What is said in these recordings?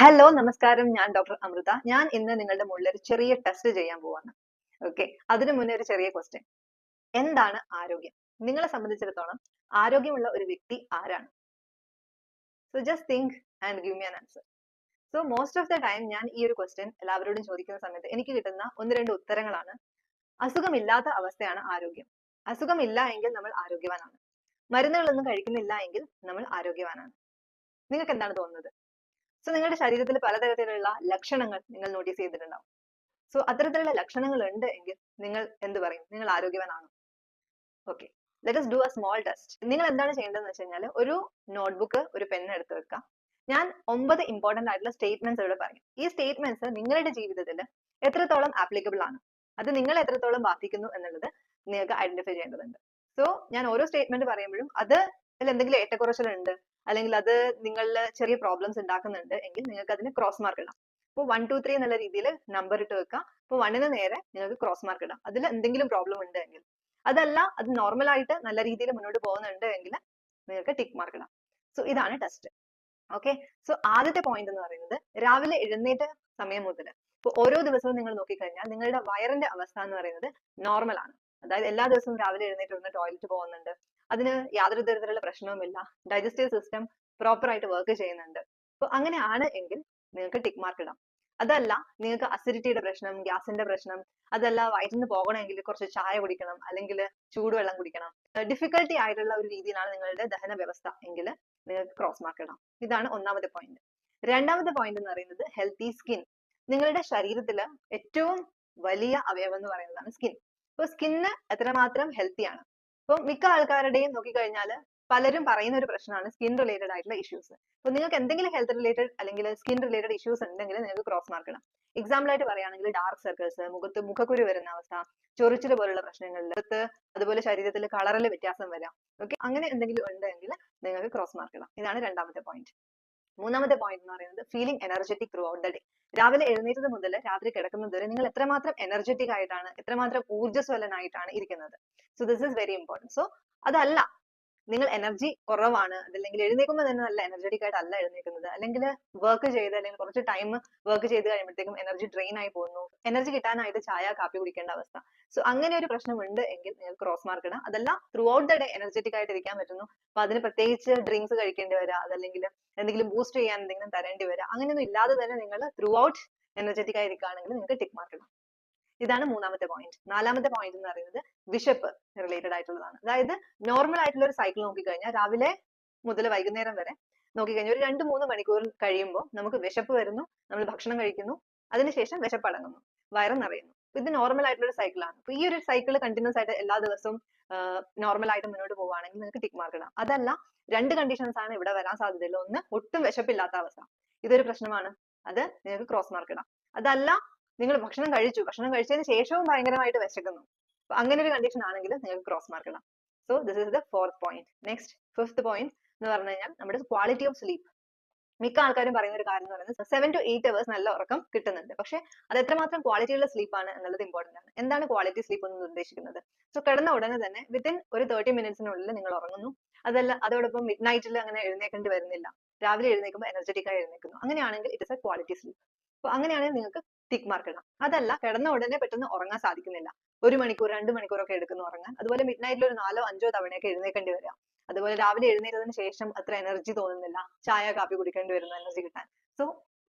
Hello നമസ്കാരം, ഞാൻ doctor Amrita. ഞാൻ ഇന്ന് നിങ്ങളുടെ മുകളിൽ ഒരു ചെറിയ ടെസ്റ്റ് ചെയ്യാൻ പോവാണ്. ഓക്കെ, അതിനു മുന്നേ ഒരു ചെറിയ ക്വസ്റ്റ്യൻ. എന്താണ് ആരോഗ്യം? നിങ്ങളെ സംബന്ധിച്ചിടത്തോളം ആരോഗ്യമുള്ള ഒരു വ്യക്തി ആരാണ്? So just think and give me an answer. So most of the time ഞാൻ ഈ ഒരു ക്വസ്റ്റ്യൻ എല്ലാവരോടും ചോദിക്കുന്ന സമയത്ത് എനിക്ക് കിട്ടുന്ന ഒന്ന് രണ്ട് ഉത്തരങ്ങളാണ്: അസുഖമില്ലാത്ത അവസ്ഥയാണ് ആരോഗ്യം. അസുഖമില്ല എങ്കിൽ നമ്മൾ ആരോഗ്യവാനാണ്. മരുന്നുകളൊന്നും കഴിക്കുന്നില്ല എങ്കിൽ നമ്മൾ ആരോഗ്യവാനാണ്. നിങ്ങൾക്ക് എന്താണ് തോന്നുന്നത്? സോ നിങ്ങളുടെ ശരീരത്തിൽ പലതരത്തിലുള്ള ലക്ഷണങ്ങൾ നിങ്ങൾ നോട്ടീസ് ചെയ്തിട്ടുണ്ടാവും. സോ അത്തരത്തിലുള്ള ലക്ഷണങ്ങൾ ഉണ്ട് എങ്കിൽ നിങ്ങൾ എന്ത് പറയും? നിങ്ങൾ ആരോഗ്യവാനാണോ? Okay, let us do a small test. നിങ്ങൾ എന്താണ് ചെയ്യേണ്ടതെന്ന് വെച്ച് കഴിഞ്ഞാൽ ഒരു നോട്ട്ബുക്ക്, ഒരു പെൻ എടുത്ത് വെക്കാം. ഞാൻ 9 ഇമ്പോർട്ടന്റ് ആയിട്ടുള്ള സ്റ്റേറ്റ്മെന്റ്സ് ഇവിടെ പറയും. ഈ സ്റ്റേറ്റ്മെന്റ്സ് നിങ്ങളുടെ ജീവിതത്തിൽ എത്രത്തോളം ആപ്ലിക്കബിൾ ആണ്, അത് നിങ്ങളെ എത്രത്തോളം ബാധിക്കുന്നു എന്നുള്ളത് നിങ്ങൾക്ക് ഐഡന്റിഫൈ ചെയ്യേണ്ടതുണ്ട്. സോ ഞാൻ ഓരോ സ്റ്റേറ്റ്മെന്റ് പറയുമ്പോഴും അതിൽ എന്തെങ്കിലും ഏറ്റക്കുറച്ചിലുണ്ട് അല്ലെങ്കിൽ അത് നിങ്ങളിൽ ചെറിയ പ്രോബ്ലംസ് ഉണ്ടാക്കുന്നുണ്ട് എങ്കിൽ നിങ്ങൾക്ക് അതിന് ക്രോസ് മാർക്ക് ഇടാം. ഇപ്പോൾ 1 2 3 എന്നുള്ള രീതിയിൽ നമ്പർ ഇട്ട് വെക്കാം. ഇപ്പോൾ 1ന് നേരെ നിങ്ങൾക്ക് ക്രോസ് മാർക്ക് ഇടാം അതിൽ എന്തെങ്കിലും പ്രോബ്ലം ഉണ്ട് എങ്കിൽ. അതല്ല, അത് നോർമൽ ആയിട്ട് നല്ല രീതിയിൽ മുന്നോട്ട് പോകുന്നുണ്ട് എങ്കിൽ നിങ്ങൾക്ക് ടിക്ക് മാർക്ക് ഇടാം. സോ ഇതാണ് ടെസ്റ്റ്. ഓക്കെ, സോ ആദ്യത്തെ പോയിന്റ് എന്ന് പറയുന്നത് രാവിലെ എഴുന്നേറ്റ സമയം മുതൽ ഇപ്പോൾ ഓരോ ദിവസവും നിങ്ങൾ നോക്കിക്കഴിഞ്ഞാൽ നിങ്ങളുടെ വയറിന്റെ അവസ്ഥ എന്ന് പറയുന്നത് നോർമൽ ആണ്. അതായത് എല്ലാ ദിവസവും രാവിലെ എഴുന്നേറ്റ് ഒന്ന് ടോയ്ലറ്റ് പോകുന്നുണ്ട്, അതിന് യാതൊരു തരത്തിലുള്ള പ്രശ്നവുമില്ല, ഡൈജസ്റ്റീവ് സിസ്റ്റം പ്രോപ്പർ ആയിട്ട് വർക്ക് ചെയ്യുന്നുണ്ട്. അപ്പോൾ അങ്ങനെയാണ് എങ്കിൽ നിങ്ങൾക്ക് ടിക്ക് മാർക്ക് ഇടാം. അതല്ല, നിങ്ങൾക്ക് അസിഡിറ്റിയുടെ പ്രശ്നം, ഗ്യാസിന്റെ പ്രശ്നം, അതല്ല വയറ്റിന്ന് പോകണമെങ്കിൽ കുറച്ച് ചായ കുടിക്കണം അല്ലെങ്കിൽ ചൂടുവെള്ളം കുടിക്കണം, ഡിഫിക്കൽട്ടി ആയിട്ടുള്ള ഒരു രീതിയിലാണ് നിങ്ങളുടെ ദഹന വ്യവസ്ഥ എങ്കിൽ നിങ്ങൾക്ക് ക്രോസ് മാർക്ക് ഇടാം. ഇതാണ് ഒന്നാമത്തെ പോയിന്റ്. രണ്ടാമത്തെ പോയിന്റ് എന്ന് പറയുന്നത് ഹെൽത്തി സ്കിൻ. നിങ്ങളുടെ ശരീരത്തില് ഏറ്റവും വലിയ അവയവം എന്ന് പറയുന്നതാണ് സ്കിൻ. ഇപ്പൊ സ്കിന്ന് എത്രമാത്രം ഹെൽത്തി ആണ്. ഇപ്പൊ മിക്ക ആൾക്കാരുടെയും നോക്കിക്കഴിഞ്ഞാൽ പലരും പറയുന്ന ഒരു പ്രശ്നമാണ് സ്കിൻ റിലേറ്റഡ് ആയിട്ടുള്ള ഇഷ്യൂസ്. ഇപ്പൊ നിങ്ങൾക്ക് എന്തെങ്കിലും ഹെൽത്ത് റിലേറ്റഡ് അല്ലെങ്കിൽ സ്കിൻ റിലേറ്റഡ് ഇഷ്യൂസ് ഉണ്ടെങ്കിൽ നിങ്ങൾക്ക് ക്രോസ് മാർക്ക് ഇടാം. എക്സാമ്പിൾ ആയിട്ട് പറയുകയാണെങ്കിൽ ഡാർക്ക് സർക്കിൾസ്, മുഖക്കുരു വരുന്ന അവസ്ഥ, ചൊറിച്ചിൽ പോലുള്ള പ്രശ്നങ്ങളിൽ, അതുപോലെ ശരീരത്തിൽ കളറിൽ വ്യത്യാസം വരാം. ഓക്കെ, അങ്ങനെ എന്തെങ്കിലും ഉണ്ടെങ്കിൽ നിങ്ങൾക്ക് ക്രോസ് മാർക്ക് ഇടാം. ഇതാണ് രണ്ടാമത്തെ പോയിന്റ്. മൂന്നാമത്തെ പോയിന്റ് എന്ന് പറയുന്നത് feeling energetic through out the day. രാവിലെ എഴുന്നേറ്റത് മുതൽ രാത്രി കിടക്കുന്നത് വരെ നിങ്ങൾ എത്രമാത്രം എനർജറ്റിക് ആയിട്ടാണ്, എത്രമാത്രം ഊർജ്ജസ്വലനായിട്ടാണ് ഇരിക്കുന്നത്. So this is very important. So അതല്ല, നിങ്ങൾ എനർജി കുറവാണ്, അതല്ലെങ്കിൽ എഴുന്നേൽക്കുമ്പോൾ തന്നെ നല്ല എനർജറ്റിക് ആയിട്ട് അല്ല എഴുന്നേൽക്കുന്നത്, അല്ലെങ്കിൽ വർക്ക് ചെയ്ത് അല്ലെങ്കിൽ കുറച്ച് ടൈം വർക്ക് ചെയ്ത് കഴിയുമ്പോഴത്തേക്കും എനർജി ഡ്രെയിൻ ആയി പോകുന്നു, എനർജി കിട്ടാനായിട്ട് ചായ കാപ്പി കുടിക്കേണ്ട അവസ്ഥ. സോ അങ്ങനെ ഒരു പ്രശ്നം ഉണ്ട് എങ്കിൽ നിങ്ങൾക്ക് ക്രോസ് മാർക്ക് ഇടാം. അതല്ല, throughout the day energetic ആയിട്ട് ഇരിക്കാൻ പറ്റുന്നു, അപ്പൊ അതിന് പ്രത്യേകിച്ച് ഡ്രിങ്ക്സ് കഴിക്കേണ്ടി വരാം, അതല്ലെങ്കിൽ എന്തെങ്കിലും ബൂസ്റ്റ് ചെയ്യാൻ എന്തെങ്കിലും തരേണ്ടി വരാം, അങ്ങനെയൊന്നും ഇല്ലാതെ തന്നെ നിങ്ങൾ ത്രൂ ഔട്ട് എനർജറ്റിക് ആയിരിക്കുകയാണെങ്കിൽ നിങ്ങൾക്ക് ടിക്ക് മാർക്ക് ഇടാം. ഇതാണ് മൂന്നാമത്തെ പോയിന്റ്. നാലാമത്തെ പോയിന്റ് എന്ന് പറയുന്നത് വിശപ്പ് റിലേറ്റഡ് ആയിട്ടുള്ളതാണ്. അതായത് നോർമൽ ആയിട്ടുള്ള ഒരു സൈക്കിൾ നോക്കിക്കഴിഞ്ഞാൽ രാവിലെ മുതൽ വൈകുന്നേരം വരെ നോക്കിക്കഴിഞ്ഞാൽ ഒരു 2 3 മണിക്കൂർ കഴിയുമ്പോൾ നമുക്ക് വിശപ്പ് വരുന്നു, നമ്മൾ ഭക്ഷണം കഴിക്കുന്നു, അതിനുശേഷം വിശപ്പ് അടങ്ങുന്നു, വയറ് നിറയുന്നു. ഇത് നോർമൽ ആയിട്ടുള്ള ഒരു സൈക്കിളാണ്. അപ്പൊ ഈ ഒരു സൈക്കിൾ കണ്ടിന്യൂസ് ആയിട്ട് എല്ലാ ദിവസവും നോർമൽ ആയിട്ട് മുന്നോട്ട് പോവുകയാണെങ്കിൽ നിങ്ങൾക്ക് ടിക്ക് മാർക്ക് ഇടാം. അതല്ല, രണ്ട് കണ്ടീഷൻസ് ആണ് ഇവിടെ വരാൻ സാധ്യതയുള്ളത്. ഒന്ന്, ഒട്ടും വിശപ്പില്ലാത്ത അവസ്ഥ, ഇതൊരു പ്രശ്നമാണ്, അത് നിങ്ങൾക്ക് ക്രോസ് മാർക്ക് ഇടാം. അതല്ല, നിങ്ങൾ ഭക്ഷണം കഴിച്ചു, ഭക്ഷണം കഴിച്ചതിന് ശേഷവും ഭയങ്കരമായിട്ട് വിശക്കുന്നു, അപ്പൊ അങ്ങനെ ഒരു കണ്ടീഷൻ ആണെങ്കിൽ നിങ്ങൾക്ക് ക്രോസ് മാർക്ക് ഇടാം. So this is the fourth point. Next, fifth point എന്ന് പറഞ്ഞു കഴിഞ്ഞാൽ നമ്മുടെ ക്വാളിറ്റി ഓഫ് സ്ലീപ്പ്. മിക്ക ആൾക്കാരും പറയുന്ന ഒരു കാര്യം എന്ന് പറയുന്നത് 7 to 8 hours നല്ല ഉറക്കം കിട്ടുന്നുണ്ട്. പക്ഷെ അത് എത്രമാത്രം ക്വാളിറ്റി ഉള്ള സ്ലീപ്പ് ആണ് എന്നുള്ളത് ഇമ്പോർട്ടന്റ് ആണ്. എന്താണ് ക്വാളിറ്റി സ്ലീപ്പ് എന്ന് ഉദ്ദേശിക്കുന്നത്? സോ കിടന്ന ഉടനെ തന്നെ വിത്തിൻ ഒരു 30 മിനിറ്റ്സിനുള്ളിൽ നിങ്ങൾ ഉറങ്ങുന്നു, അതല്ല അതോടൊപ്പം മിഡ് നൈറ്റിൽ അങ്ങനെ എഴുന്നേക്കേണ്ടി വരുന്നില്ല, രാവിലെ എഴുന്നേൽക്കുമ്പോൾ എനർജറ്റിക് ആയി എഴുന്നേൽക്കുന്നു, അങ്ങനെയാണെങ്കിൽ it is A quality sleep. അപ്പൊ അങ്ങനെയാണെങ്കിൽ നിങ്ങൾക്ക് ടിക്ക് മാർക്ക് ഇടാം. അതല്ല, കിടന്ന ഉടനെ പെട്ടെന്ന് ഉറങ്ങാൻ സാധിക്കുന്നില്ല, 1 മണിക്കൂർ 2 മണിക്കൂർ ഒക്കെ എടുക്കുന്നു ഉറങ്ങാൻ, അതുപോലെ മിഡ് നൈറ്റിൽ ഒരു 4 5 തവണയൊക്കെ എഴുന്നേൽക്കേണ്ടി വരിക, അതുപോലെ രാവിലെ എഴുന്നേറ്റതിന് ശേഷം അത്ര എനർജി തോന്നുന്നില്ല, ചായ കാപ്പി കുടിക്കേണ്ടി വരുന്നു എനർജി കിട്ടാൻ. സോ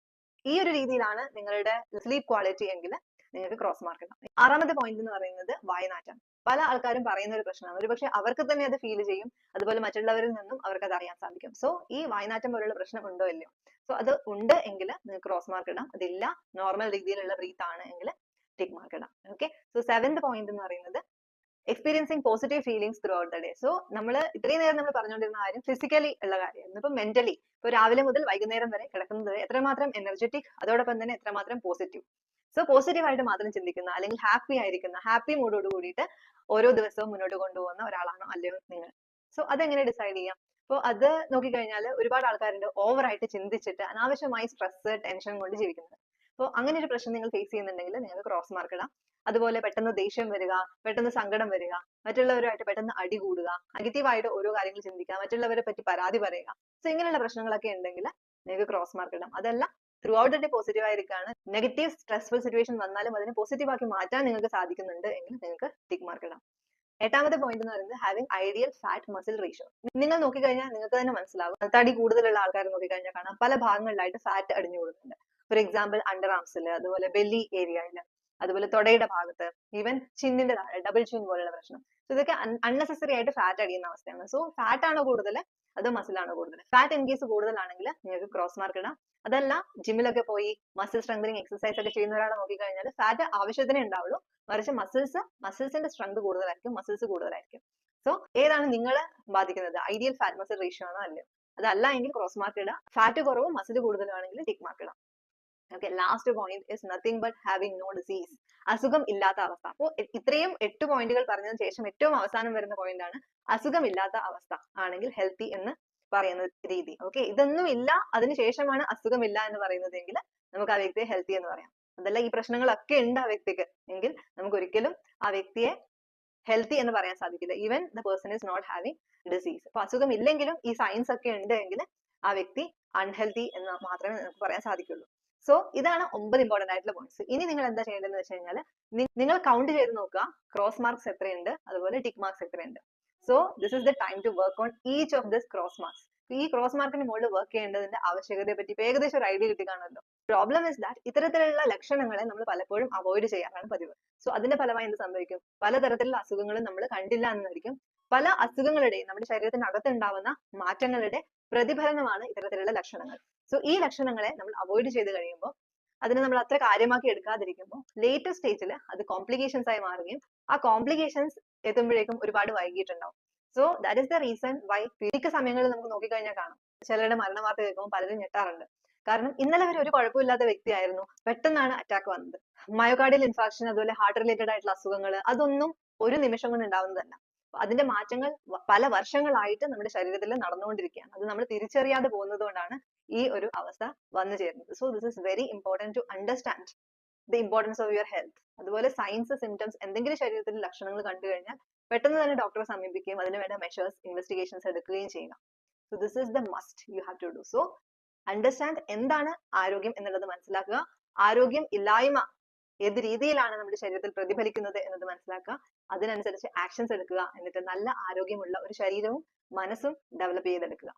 ഈ ഒരു രീതിയിലാണ് നിങ്ങളുടെ സ്ലീപ്പ് ക്വാളിറ്റി എങ്കിൽ നിങ്ങൾക്ക് ക്രോസ് മാർക്ക് ഇടാം. ആറാമത്തെ പോയിന്റ് എന്ന് പറയുന്നത് വായനാറ്റം. പല ആൾക്കാരും പറയുന്ന ഒരു പ്രശ്നമാണ്, ഒരുപക്ഷെ അവർക്ക് തന്നെ അത് ഫീൽ ചെയ്യും, അതുപോലെ മറ്റുള്ളവരിൽ നിന്നും അവർക്ക് അത് അറിയാൻ സാധിക്കും. സോ ഈ വായനാറ്റം പോലുള്ള പ്രശ്നം ഉണ്ടോ ഇല്ലയോ? സോ അത് ഉണ്ട് എങ്കിൽ നിങ്ങൾക്ക് ക്രോസ് മാർക്ക് ഇടാം. അതില്ല, നോർമൽ രീതിയിലുള്ള ബ്രീത്ത് ആണ് എങ്കിൽ ടിക്ക് മാർക്ക് ഇടാം. ഓക്കെ, സോ സെവൻത് പോയിന്റ് എന്ന് പറയുന്നത് experiencing positive feelings through out the day. So നമ്മൾ ഇത്രയും നേരം നമ്മൾ പറഞ്ഞുകൊണ്ടിരുന്ന കാര്യം ഫിസിക്കലി ഉള്ള കാര്യമായിരുന്നു. ഇപ്പൊ മെന്റലി, ഇപ്പൊ രാവിലെ മുതൽ വൈകുന്നേരം വരെ കിടക്കുന്നത് വരെ എത്രമാത്രം എനർജറ്റിക്, അതോടൊപ്പം തന്നെ എത്രമാത്രം പോസിറ്റീവ്. സോ പോസിറ്റീവ് ആയിട്ട് മാത്രം ചിന്തിക്കുന്ന അല്ലെങ്കിൽ ഹാപ്പി ആയിരിക്കുന്ന, ഹാപ്പി മൂഡോട് കൂടിയിട്ട് ഓരോ ദിവസവും മുന്നോട്ട് കൊണ്ടുപോകുന്ന ഒരാളാണോ അല്ലയോ നിങ്ങൾ? സോ അതെങ്ങനെ ഡിസൈഡ് ചെയ്യാം? അപ്പോൾ അത് നോക്കിക്കഴിഞ്ഞാൽ ഒരുപാട് ആൾക്കാരുണ്ട് ഓവറായിട്ട് ചിന്തിച്ചിട്ട് അനാവശ്യമായി സ്ട്രെസ് ടെൻഷൻ കൊണ്ട് ജീവിക്കുന്നത്. അപ്പോൾ അങ്ങനെ ഒരു പ്രശ്നം നിങ്ങൾ ഫേസ് ചെയ്യുന്നുണ്ടെങ്കിൽ നിങ്ങൾക്ക് ക്രോസ് മാർക്ക് ഇടാം. അതുപോലെ പെട്ടെന്ന് ദേഷ്യം വരിക, പെട്ടെന്ന് സങ്കടം വരിക, മറ്റുള്ളവരുമായിട്ട് പെട്ടെന്ന് അടി കൂടുക, നെഗറ്റീവായിട്ട് ഓരോ കാര്യങ്ങൾ ചിന്തിക്കുക, മറ്റുള്ളവരെ പറ്റി പരാതി പറയുക, സോ ഇങ്ങനെയുള്ള പ്രശ്നങ്ങളൊക്കെ ഉണ്ടെങ്കിൽ നിങ്ങൾക്ക് ക്രോസ് മാർക്ക് ഇടാം. അതല്ല, throughout the day positive ആയിരിക്കാണ്, നെഗറ്റീവ് സ്ട്രെസ്ഫുൾ സിറ്റുവേഷൻ വന്നാലും അതിനെ പോസിറ്റീവ് ആക്കി മാറ്റാൻ നിങ്ങൾക്ക് സാധിക്കുന്നുണ്ട് എങ്കിൽ നിങ്ങൾക്ക് ടിക്ക് മാർക്ക് ഇടാം. എട്ടാമത്തെ പോയിന്റ് എന്ന് പറയുന്നത് having ideal fat muscle ratio. നിങ്ങൾ നോക്കിക്കഴിഞ്ഞാൽ നിങ്ങൾക്ക് തന്നെ മനസ്സിലാവും, തടി കൂടുതലുള്ള ആൾക്കാർ നോക്കിക്കഴിഞ്ഞാൽ കാണാം പല ഭാഗങ്ങളിലായിട്ട് ഫാറ്റ് അടിഞ്ഞു കൂടുന്നുണ്ട്. ഫോർ എക്സാമ്പിൾ അണ്ടർ ആംസിൽ, അതുപോലെ ബെല്ലി ഏരിയയിൽ, അതുപോലെ തൊടയുടെ ഭാഗത്ത്, ഈവൻ ചിന്നിന്റെ താഴെ ഡബിൾ ചിൻ പോലുള്ള പ്രശ്നം. ഇതൊക്കെ അൺനെസസറി ആയിട്ട് ഫാറ്റ് അടിയുന്ന അവസ്ഥയാണ്. സോ ഫാറ്റ് ആണോ കൂടുതൽ അതോ മസിൽ ആണോ കൂടുതൽ? ഫാറ്റ് ഇൻ കേസ് കൂടുതലാണെങ്കിൽ നിങ്ങൾക്ക് ക്രോസ് മാർക്ക് ഇടാം. അതല്ല ജിമ്മിലൊക്കെ പോയി മസിൽ സ്ട്രെങ്തനിങ് എക്സസൈസ് ഒക്കെ ചെയ്യുന്ന ഒരാളെ നോക്കിക്കഴിഞ്ഞാൽ ഫാറ്റ് ആവശ്യത്തിനേ ഉണ്ടാവുള്ളൂ, മറിച്ച് മസിൽസിന്റെ സ്ട്രെങ്ത് കൂടുതലായിരിക്കും, മസിൽസ് കൂടുതലായിരിക്കും. സോ ഏതാണ് നിങ്ങളെ ബാധിക്കുന്നത്? ഐഡിയൽ ഫാറ്റ് മസിൽ റേഷ്യോ ആണോ അല്ലയോ? അതല്ല എങ്കിൽ ക്രോസ് മാർക്ക് ഇടാം. ഫാറ്റ് കുറവും മസിൽ കൂടുതലാണെങ്കിൽ ടിക്ക് മാർക്ക് ഇടാം. Okay, last point is nothing but having no disease. അസുഖം ഇല്ലാത്ത അവസ്ഥ. അപ്പോൾ ഇത്രയും 8 പോയിന്റുകൾ പറഞ്ഞതിന് ശേഷം ഏറ്റവും അവസാനം വരുന്ന പോയിന്റ് ആണ് അസുഖമില്ലാത്ത അവസ്ഥ ആണെങ്കിൽ ഹെൽത്തി എന്ന് പറയുന്ന രീതി. ഓക്കെ, ഇതൊന്നും ഇല്ല അതിനുശേഷമാണ് അസുഖമില്ല എന്ന് പറയുന്നതെങ്കിൽ നമുക്ക് ആ വ്യക്തിയെ ഹെൽത്തി എന്ന് പറയാം. അതല്ല ഈ പ്രശ്നങ്ങളൊക്കെ ഉണ്ട് ആ വ്യക്തിക്ക് എങ്കിൽ നമുക്ക് ഒരിക്കലും ആ വ്യക്തിയെ ഹെൽത്തി എന്ന് പറയാൻ സാധിക്കില്ല. Even the person is not having disease. അപ്പൊ അസുഖം ഇല്ലെങ്കിലും ഈ സയൻസ് ഒക്കെ ഉണ്ട് എങ്കിൽ ആ വ്യക്തി അൺഹെൽത്തി എന്ന് മാത്രമേ നമുക്ക് പറയാൻ സാധിക്കുള്ളൂ. സോ ഇതാണ് 9 ഇമ്പോർട്ടന്റ് ആയിട്ടുള്ള പോയിന്റ്സ്. ഇനി നിങ്ങൾ എന്താ ചെയ്യേണ്ടതെന്ന് വെച്ച് കഴിഞ്ഞാൽ നിങ്ങൾ കൗണ്ട് ചെയ്ത് നോക്കുക ക്രോസ് മാർക്സ് എത്രയുണ്ട്, അതുപോലെ ടിക്ക് മാർക്സ് എത്രയുണ്ട്. So this is the time to work on each of this cross marks. ഈ ക്രോസ് മാർക്കിന് മുകളിൽ വർക്ക് ചെയ്യേണ്ടതിന്റെ ആവശ്യകതയെ പറ്റി ഏകദേശം ഒരു ഐഡിയ കിട്ടിക്കാണല്ലോ. പ്രോബ്ലം ഇസ് ദാറ്റ് ഇത്തരത്തിലുള്ള ലക്ഷണങ്ങളെ നമ്മൾ പലപ്പോഴും അവോയ്ഡ് ചെയ്യാറാണ് പതിവ്. സോ അതിന്റെ ഫലമായി എന്ത് സംഭവിക്കും? പലതരത്തിലുള്ള അസുഖങ്ങളും നമ്മൾ കണ്ടില്ല എന്നായിരിക്കും. പല അസുഖങ്ങളുടെയും നമ്മുടെ ശരീരത്തിനകത്ത് ഉണ്ടാവുന്ന മാറ്റങ്ങളുടെ പ്രതിഫലനമാണ് ഇത്തരത്തിലുള്ള ലക്ഷണങ്ങൾ. സോ ഈ ലക്ഷണങ്ങളെ നമ്മൾ അവോയ്ഡ് ചെയ്ത് കഴിയുമ്പോൾ, അതിനെ നമ്മൾ അത്ര കാര്യമാക്കി എടുക്കാതിരിക്കുമ്പോൾ ലേറ്റർ സ്റ്റേജിൽ അത് കോംപ്ലിക്കേഷൻസ് ആയി മാറുകയും ആ കോംപ്ലിക്കേഷൻസ് എത്തുമ്പോഴേക്കും ഒരുപാട് വൈകിട്ടുണ്ടാവും. So that is the reason why മിക്ക സമയങ്ങളിൽ നമുക്ക് നോക്കിക്കഴിഞ്ഞാൽ കാണാം ചിലരുടെ മരണ വാർത്ത കേൾക്കുമ്പോൾ പലരും ഞെട്ടാറുണ്ട്. കാരണം ഇന്നലെ വരെ ഒരു കുഴപ്പമില്ലാത്ത വ്യക്തിയായിരുന്നു, പെട്ടെന്നാണ് അറ്റാക്ക് വന്നത്. മയോകാർഡിയൽ ഇൻഫാക്ഷൻ, അതുപോലെ ഹാർട്ട് റിലേറ്റഡ് ആയിട്ടുള്ള അസുഖങ്ങൾ, അതൊന്നും ഒരു നിമിഷം കൊണ്ട് ഉണ്ടാവുന്നതല്ല. അതിന്റെ മാറ്റങ്ങൾ പല വർഷങ്ങളായിട്ട് നമ്മുടെ ശരീരത്തിൽ നടന്നുകൊണ്ടിരിക്കുകയാണ്. അത് നമ്മൾ തിരിച്ചറിയാതെ പോകുന്നത് കൊണ്ടാണ് ഈ ഒരു അവസ്ഥ വന്നു ചേരുന്നത്. So this is very important to understand the importance of your health. അതുപോലെ സയൻസ് സിംറ്റംസ് എന്തെങ്കിലും ശരീരത്തിൽ ലക്ഷണങ്ങൾ കണ്ടു കഴിഞ്ഞാൽ പെട്ടെന്ന് തന്നെ ഡോക്ടറെ സമീപിക്കുകയും അതിന് വേണ്ട മെഷേഴ്സ് ഇൻവെസ്റ്റിഗേഷൻസ് എടുക്കുകയും ചെയ്യുക. So this is the must you have to do. So understand എന്താണ് ആരോഗ്യം എന്നുള്ളത് മനസ്സിലാക്കുക. ആരോഗ്യം ഇല്ലായ്മ ഏത് രീതിയിലാണ് നമ്മുടെ ശരീരത്തിൽ പ്രതിഫലിക്കുന്നത് എന്നത് മനസ്സിലാക്കുക. അതിനനുസരിച്ച് ആക്ഷൻസ് എടുക്കുക. എന്നിട്ട് നല്ല ആരോഗ്യമുള്ള ഒരു ശരീരവും മനസ്സും ഡെവലപ്പ് ചെയ്തെടുക്കുക.